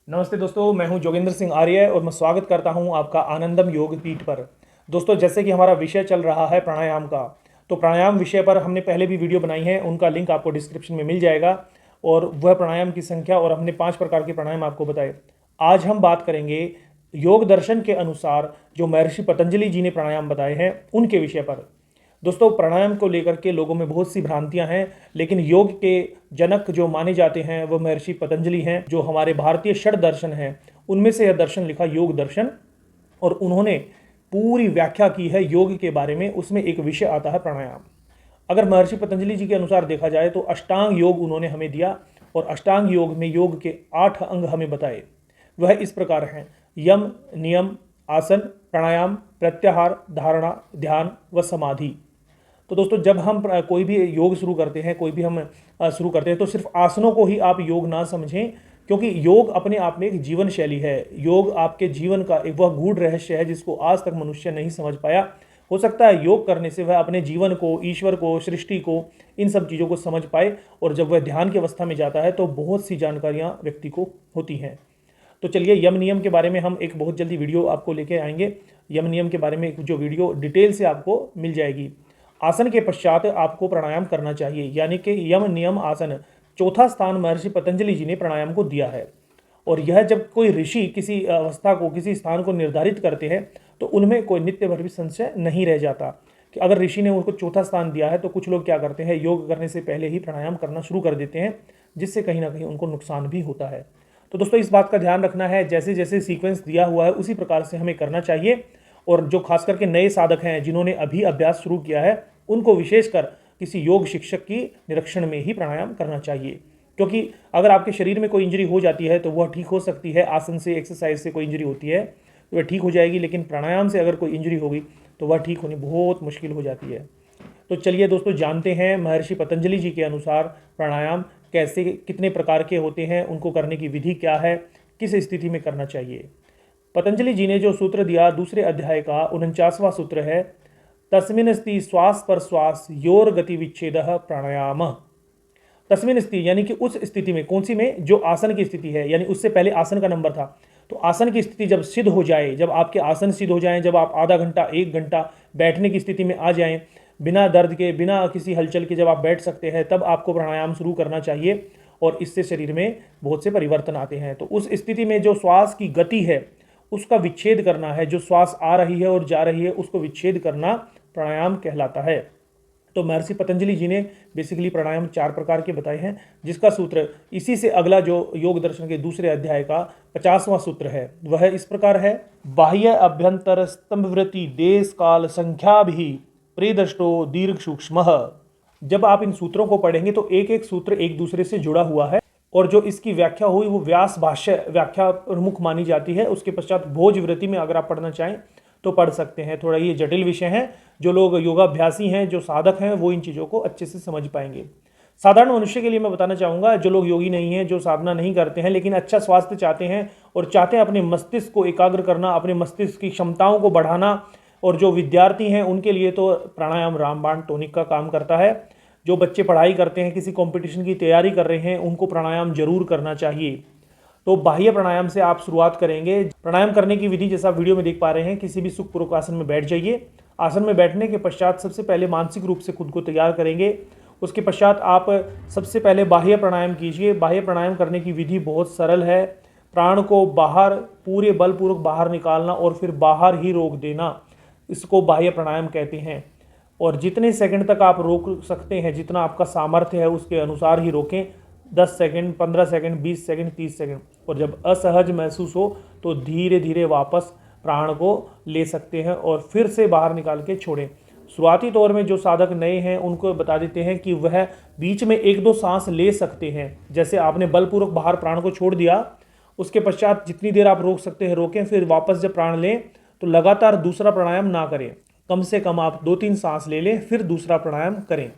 नमस्ते दोस्तों, मैं हूं जोगेंद्र सिंह आर्य और मैं स्वागत करता हूं आपका आनंदम योग पीठ पर। दोस्तों, जैसे कि हमारा विषय चल रहा है प्राणायाम का, तो प्राणायाम विषय पर हमने पहले भी वीडियो बनाई है, उनका लिंक आपको डिस्क्रिप्शन में मिल जाएगा। और वह प्राणायाम की संख्या और हमने 5 प्रकार के प्राणायाम आपको बताए। आज हम बात करेंगे योग दर्शन के अनुसार जो महर्षि पतंजलि जी ने प्राणायाम बताए हैं उनके विषय पर। दोस्तों, प्राणायाम को लेकर के लोगों में बहुत सी भ्रांतियां हैं, लेकिन योग के जनक जो माने जाते हैं वह महर्षि पतंजलि हैं, जो हमारे भारतीय षड दर्शन हैं उनमें से यह दर्शन लिखा योग दर्शन। और उन्होंने पूरी व्याख्या की है योग के बारे में, उसमें एक विषय आता है प्राणायाम। अगर महर्षि पतंजलि जी के अनुसार देखा जाए तो अष्टांग योग उन्होंने हमें दिया, और अष्टांग योग में योग के 8 अंग हमें बताए। वह इस प्रकार हैं: यम, नियम, आसन, प्राणायाम, प्रत्याहार, धारणा, ध्यान व समाधि। तो दोस्तों, जब हम कोई भी योग शुरू करते हैं, कोई भी हम शुरू करते हैं, तो सिर्फ आसनों को ही आप योग ना समझें, क्योंकि योग अपने आप में एक जीवन शैली है। योग आपके जीवन का एक वह गूढ़ रहस्य है जिसको आज तक मनुष्य नहीं समझ पाया। हो सकता है योग करने से वह अपने जीवन को, ईश्वर को, सृष्टि को, इन सब चीज़ों को समझ पाए। और जब वह ध्यान की अवस्था में जाता है तो बहुत सी जानकारियाँ व्यक्ति को होती हैं। तो चलिए, यम नियम के बारे में हम एक बहुत जल्दी वीडियो आपको लेके आएंगे। यम नियम के बारे में एक जो वीडियो डिटेल से आपको मिल जाएगी। आसन के पश्चात आपको प्राणायाम करना चाहिए, यानी कि यम नियम आसन, चौथा स्थान महर्षि पतंजलि जी ने प्राणायाम को दिया है। और यह जब कोई ऋषि किसी अवस्था को, किसी स्थान को निर्धारित करते हैं तो उनमें कोई नित्य भर भी संशय नहीं रह जाता कि अगर ऋषि ने उनको चौथा स्थान दिया है तो कुछ लोग क्या करते हैं, योग करने से पहले ही प्राणायाम करना शुरू कर देते हैं, जिससे कहीं ना कहीं उनको नुकसान भी होता है। तो दोस्तों, इस बात का ध्यान रखना है, जैसे जैसे सीक्वेंस दिया हुआ है उसी प्रकार से हमें करना चाहिए। और जो खास करके नए साधक हैं, जिन्होंने अभी अभ्यास शुरू किया है, उनको विशेषकर किसी योग शिक्षक की निरीक्षण में ही प्राणायाम करना चाहिए। क्योंकि अगर आपके शरीर में कोई इंजरी हो जाती है तो वह ठीक हो सकती है, आसन से, एक्सरसाइज से कोई इंजरी होती है तो वह ठीक हो जाएगी, लेकिन प्राणायाम से अगर कोई इंजरी होगी तो वह ठीक होनी बहुत मुश्किल हो जाती है। तो चलिए दोस्तों, जानते हैं महर्षि पतंजलि जी के अनुसार प्राणायाम कैसे, कितने प्रकार के होते हैं, उनको करने की विधि क्या है, किस स्थिति में करना चाहिए। पतंजलि जी ने जो सूत्र दिया, दूसरे अध्याय का 49वां सूत्र है, तस्मिन् स्ति श्वास पर श्वास योर गति विच्छेद प्राणायाम। तस्मिन् स्ति यानी कि उस स्थिति में, कौन सी में, जो आसन की स्थिति है, यानी उससे पहले आसन का नंबर था। तो आसन की स्थिति जब सिद्ध हो जाए, जब आपके आसन सिद्ध हो जाएं, जब आप आधा घंटा, 1 घंटा बैठने की स्थिति में आ जाएं, बिना दर्द के, बिना किसी हलचल के जब आप बैठ सकते हैं, तब आपको प्राणायाम शुरू करना चाहिए। और इससे शरीर में बहुत से परिवर्तन आते हैं। तो उस स्थिति में जो श्वास की गति है उसका विच्छेद करना है, जो श्वास आ रही है और जा रही है उसको विच्छेद करना प्राणायाम कहलाता है। तो महर्षि पतंजलि जी ने बेसिकली प्राणायाम 4 प्रकार के बताए हैं, जिसका सूत्र इसी से अगला जो योग दर्शन के दूसरे अध्याय का 50वां सूत्र है वह इस प्रकार है: बाह्य अभ्यंतर स्तंभवृत्ति देश काल संख्या भी प्रेदष्टो दीर्घ सूक्ष्म। जब आप इन सूत्रों को पढ़ेंगे तो एक एक सूत्र एक दूसरे से जुड़ा हुआ है, और जो इसकी व्याख्या हुई वो व्यास भाष्य व्याख्या प्रमुख मानी जाती है। उसके पश्चात भोजवृत्ति में अगर आप पढ़ना चाहें तो पढ़ सकते हैं। थोड़ा ये जटिल विषय है, जो लोग योगाभ्यासी हैं, जो साधक हैं, वो इन चीज़ों को अच्छे से समझ पाएंगे। साधारण मनुष्य के लिए मैं बताना चाहूँगा, जो लोग योगी नहीं हैं, जो साधना नहीं करते हैं, लेकिन अच्छा स्वास्थ्य चाहते हैं और चाहते हैं अपने मस्तिष्क को एकाग्र करना, अपने मस्तिष्क की क्षमताओं को बढ़ाना, और जो विद्यार्थी हैं उनके लिए तो प्राणायाम रामबाण टॉनिक का काम करता है। जो बच्चे पढ़ाई करते हैं, किसी कंपटीशन की तैयारी कर रहे हैं, उनको प्राणायाम जरूर करना चाहिए। तो बाह्य प्राणायाम से आप शुरुआत करेंगे। प्राणायाम करने की विधि जैसा वीडियो में देख पा रहे हैं, किसी भी सुखपूर्वक आसन में बैठ जाइए। आसन में बैठने के पश्चात सबसे पहले मानसिक रूप से खुद को तैयार करेंगे। उसके पश्चात आप सबसे पहले बाह्य प्राणायाम कीजिए। बाह्य प्राणायाम करने की विधि बहुत सरल है। प्राण को बाहर, पूरे बलपूर्वक बाहर निकालना और फिर बाहर ही रोक देना, इसको बाह्य प्राणायाम कहते हैं। और जितने सेकंड तक आप रोक सकते हैं, जितना आपका सामर्थ्य है उसके अनुसार ही रोकें। 10 सेकंड, 15 सेकंड, 20 सेकंड, 30 सेकंड। और जब असहज महसूस हो तो धीरे धीरे वापस प्राण को ले सकते हैं और फिर से बाहर निकाल के छोड़ें। शुरुआती तौर में जो साधक नए हैं उनको बता देते हैं कि वह बीच में 1-2 सांस ले सकते हैं। जैसे आपने बलपूर्वक बाहर प्राण को छोड़ दिया, उसके पश्चात जितनी देर आप रोक सकते हैं रोकें, फिर वापस जब प्राण लें तो लगातार दूसरा प्राणायाम ना करें। कम से कम आप 2-3 सांस ले लें, फिर दूसरा प्राणायाम करें।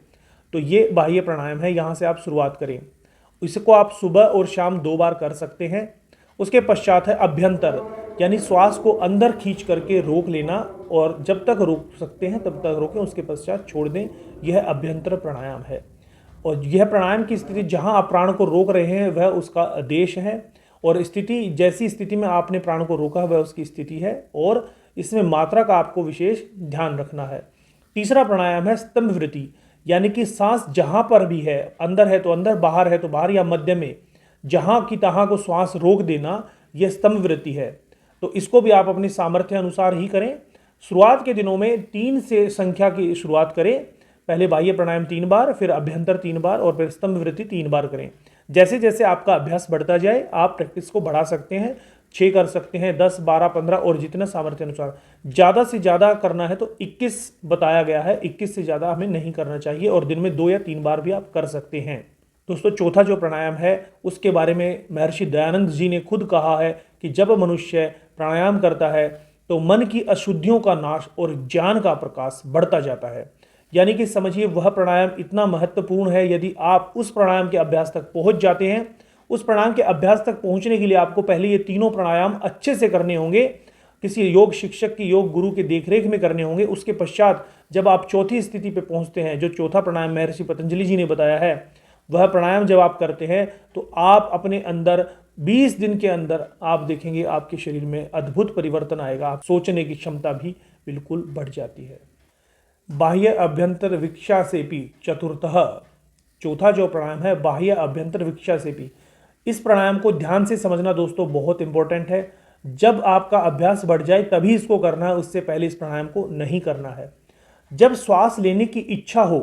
तो ये बाह्य प्राणायाम है, यहाँ से आप शुरुआत करें। इसको आप सुबह और शाम 2 बार कर सकते हैं। उसके पश्चात है अभ्यंतर, यानी श्वास को अंदर खींच करके रोक लेना, और जब तक रोक सकते हैं तब तक रोकें, उसके पश्चात छोड़ दें। यह अभ्यंतर प्राणायाम है। और यह प्राणायाम की स्थिति जहाँ आप प्राण को रोक रहे हैं वह उसका देश है। और स्थिति जैसी स्थिति में आपने प्राण को रोका हुआ उसकी स्थिति है, और इसमें मात्रा का आपको विशेष ध्यान रखना है। तीसरा प्राणायाम है स्तंभ वृत्ति, यानी कि सांस जहां पर भी है, अंदर है तो अंदर, बाहर है तो बाहर, या मध्य में जहां की तहां को श्वास रोक देना, यह स्तंभ वृत्ति है। तो इसको भी आप अपनी सामर्थ्य अनुसार ही करें। शुरुआत के दिनों में 3 से संख्या की शुरुआत करें। पहले बाह्य प्राणायाम 3 बार, फिर अभ्यंतर 3 बार, और फिर स्तंभ वृत्ति 3 बार करें। जैसे जैसे आपका अभ्यास बढ़ता जाए आप प्रैक्टिस को बढ़ा सकते हैं, 6 कर सकते हैं, 10, 12, 15, और जितना सामर्थ्य अनुसार। ज़्यादा से ज़्यादा करना है तो 21 बताया गया है, 21 से ज़्यादा हमें नहीं करना चाहिए, और दिन में 2 या 3 बार भी आप कर सकते हैं। दोस्तों, चौथा जो प्राणायाम है उसके बारे में महर्षि दयानंद जी ने खुद कहा है कि जब मनुष्य प्राणायाम करता है तो मन की अशुद्धियों का नाश और ज्ञान का प्रकाश बढ़ता जाता है। यानी कि समझिए वह प्राणायाम इतना महत्वपूर्ण है, यदि आप उस प्राणायाम के अभ्यास तक पहुंच जाते हैं। उस प्राणायाम के अभ्यास तक पहुंचने के लिए आपको पहले ये तीनों प्राणायाम अच्छे से करने होंगे, किसी योग शिक्षक की, योग गुरु के देखरेख में करने होंगे। उसके पश्चात जब आप चौथी स्थिति पे पहुंचते हैं, जो चौथा प्राणायाम महर्षि पतंजलि जी ने बताया है, वह प्राणायाम जब आप करते हैं तो आप अपने अंदर 20 दिन के अंदर आप देखेंगे आपके शरीर में अद्भुत परिवर्तन आएगा। आप सोचने की क्षमता भी बिल्कुल बढ़ जाती है। बाह्य अभ्यंतर विक्षा सेपी चतुर्थः, चौथा जो प्राणायाम है बाह्य अभ्यंतर विक्षा सेपी। इस प्राणायाम को ध्यान से समझना दोस्तों बहुत इंपॉर्टेंट है। जब आपका अभ्यास बढ़ जाए तभी इसको करना है, उससे पहले इस प्राणायाम को नहीं करना है। जब श्वास लेने की इच्छा हो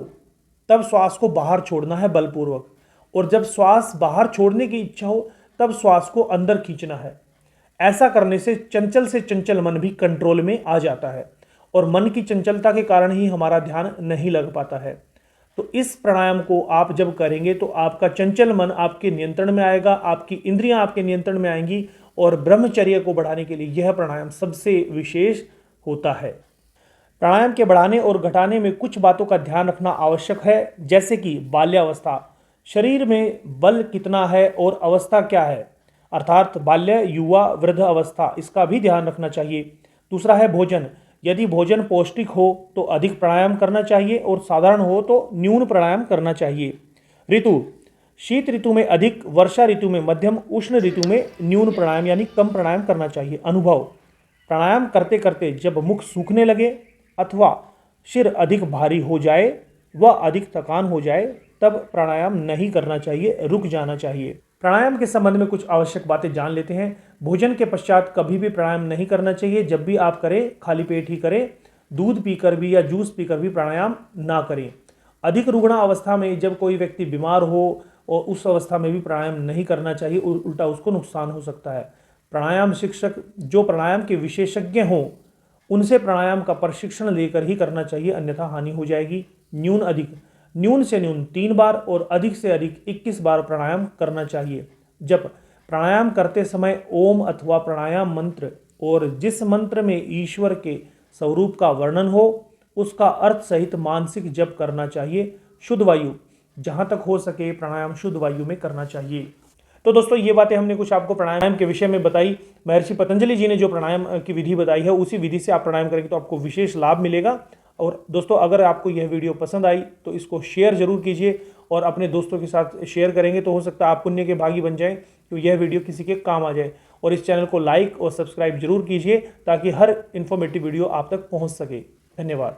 तब श्वास को बाहर छोड़ना है बलपूर्वक, और जब श्वास बाहर छोड़ने की इच्छा हो तब श्वास को अंदर खींचना है। ऐसा करने से चंचल मन भी कंट्रोल में आ जाता है, और मन की चंचलता के कारण ही हमारा ध्यान नहीं लग पाता है। तो इस प्राणायाम को आप जब करेंगे तो आपका चंचल मन आपके नियंत्रण में आएगा, आपकी इंद्रियां आपके नियंत्रण में आएंगी, और ब्रह्मचर्य को बढ़ाने के लिए यह प्राणायाम सबसे विशेष होता है। प्राणायाम के बढ़ाने और घटाने में कुछ बातों का ध्यान रखना आवश्यक है, जैसे कि बाल्यावस्था, शरीर में बल कितना है और अवस्था क्या है, अर्थात बाल्य, युवा, वृद्ध अवस्था, इसका भी ध्यान रखना चाहिए। दूसरा है भोजन, यदि भोजन पौष्टिक हो तो अधिक प्राणायाम करना चाहिए, और साधारण हो तो न्यून प्राणायाम करना चाहिए। ऋतु, शीत ऋतु में अधिक, वर्षा ऋतु में मध्यम, उष्ण ऋतु में न्यून प्राणायाम यानी कम प्राणायाम करना चाहिए। अनुभव, प्राणायाम करते करते जब मुख सूखने लगे अथवा सिर अधिक भारी हो जाए व अधिक थकान हो जाए तब प्राणायाम नहीं करना चाहिए, रुक जाना चाहिए। प्राणायाम के संबंध में कुछ आवश्यक बातें जान लेते हैं। भोजन के पश्चात कभी भी प्राणायाम नहीं करना चाहिए। जब भी आप करें खाली पेट ही करें, दूध पीकर भी या जूस पीकर भी प्राणायाम ना करें। अधिक रुग्ण अवस्था में जब कोई व्यक्ति बीमार हो और उस अवस्था में भी प्राणायाम नहीं करना चाहिए, उल्टा उसको नुकसान हो सकता है। प्राणायाम शिक्षक जो प्राणायाम के विशेषज्ञ हों उनसे प्राणायाम का प्रशिक्षण लेकर ही करना चाहिए, अन्यथा हानि हो जाएगी। न्यून अधिक, न्यून से न्यून 3 बार और अधिक से अधिक 21 बार प्राणायाम करना चाहिए। जब प्राणायाम करते समय ओम अथवा प्राणायाम मंत्र और जिस मंत्र में ईश्वर के स्वरूप का वर्णन हो उसका अर्थ सहित मानसिक जप करना चाहिए। शुद्ध वायु, जहाँ तक हो सके प्राणायाम शुद्ध वायु में करना चाहिए। तो दोस्तों ये बातें हमने कुछ आपको प्राणायाम के विषय में बताई। महर्षि पतंजलि जी ने जो प्राणायाम की विधि बताई है उसी विधि से आप प्राणायाम करेंगे तो आपको विशेष लाभ मिलेगा। और दोस्तों अगर आपको यह वीडियो पसंद आई तो इसको शेयर जरूर कीजिए, और अपने दोस्तों के साथ शेयर करेंगे तो हो सकता है आप पुण्य के भागी बन जाएं, तो यह वीडियो किसी के काम आ जाए। और इस चैनल को लाइक और सब्सक्राइब जरूर कीजिए ताकि हर इन्फॉर्मेटिव वीडियो आप तक पहुँच सके। धन्यवाद।